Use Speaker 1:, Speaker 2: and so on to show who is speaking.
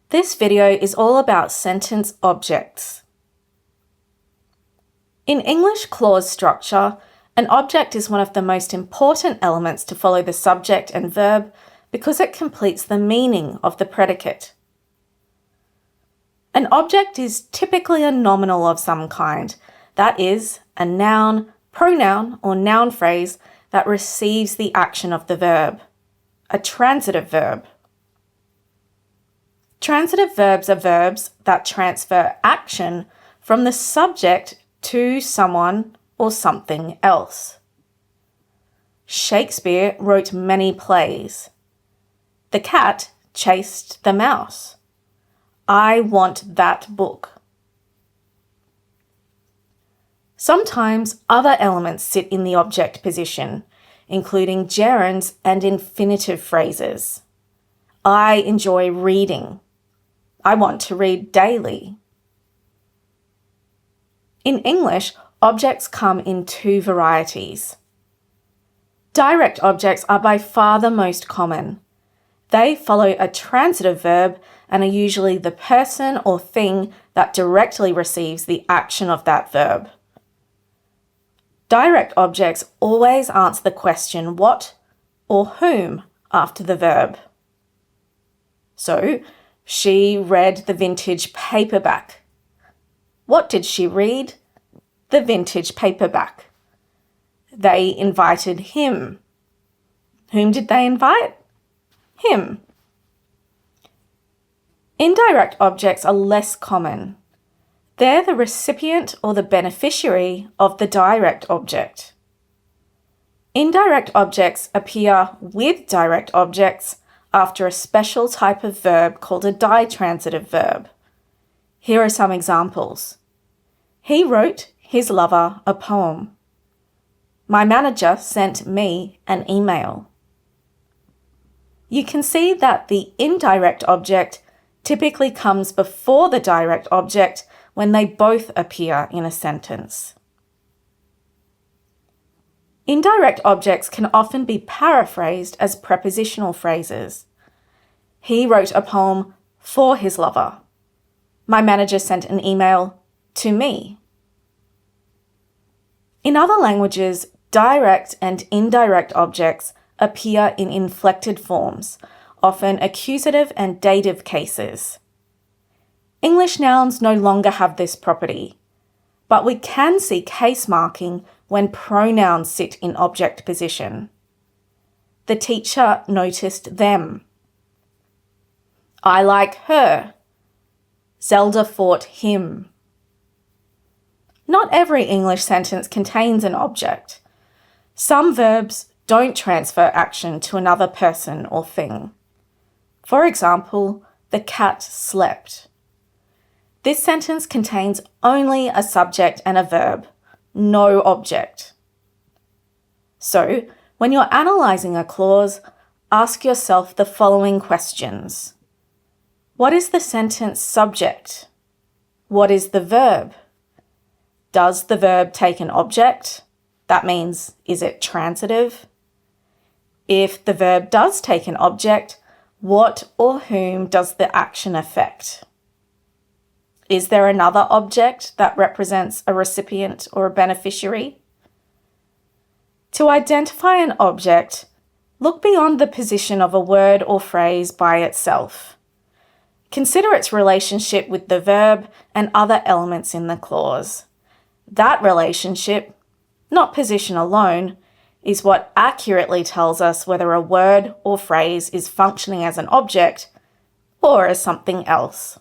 Speaker 1: This video is all about sentence objects. In English clause structure, an object is one of the most important elements to follow the subject and verb because it completes the meaning of the predicate. An object is typically a nominal of some kind, that is, a noun, pronoun, or noun phrase that receives the action of the verb, a transitive verb. Transitive verbs are verbs that transfer action from the subject to someone or something else. Shakespeare wrote many plays. The cat chased the mouse. I want that book. Sometimes other elements sit in the object position, including gerunds and infinitive phrases. I enjoy reading. I want to read daily. In English, objects come in two varieties. Direct objects are by far the most common. They follow a transitive verb and are usually the person or thing that directly receives the action of that verb. Direct objects always answer the question what or whom after the verb. So, she read the vintage paperback. What did she read? The vintage paperback. They invited him. Whom did they invite? Him. Indirect objects are less common. They're the recipient or the beneficiary of the direct object. Indirect objects appear with direct objects after a special type of verb called a ditransitive verb. Here are some examples. He wrote his lover a poem. My manager sent me an email. You can see that the indirect object typically comes before the direct object when they both appear in a sentence. Indirect objects can often be paraphrased as prepositional phrases. He wrote a poem for his lover. My manager sent an email to me. In other languages, direct and indirect objects appear in inflected forms, often accusative and dative cases. English nouns no longer have this property, but we can see case marking when pronouns sit in object position. The teacher noticed them. I like her. Zelda fought him. Not every English sentence contains an object. Some verbs don't transfer action to another person or thing. For example, the cat slept. This sentence contains only a subject and a verb, no object. So, when you're analysing a clause, ask yourself the following questions. What is the sentence subject? What is the verb? Does the verb take an object? That means, is it transitive? If the verb does take an object, what or whom does the action affect? Is there another object that represents a recipient or a beneficiary? To identify an object, look beyond the position of a word or phrase by itself. Consider its relationship with the verb and other elements in the clause. That relationship, not position alone, is what accurately tells us whether a word or phrase is functioning as an object or as something else.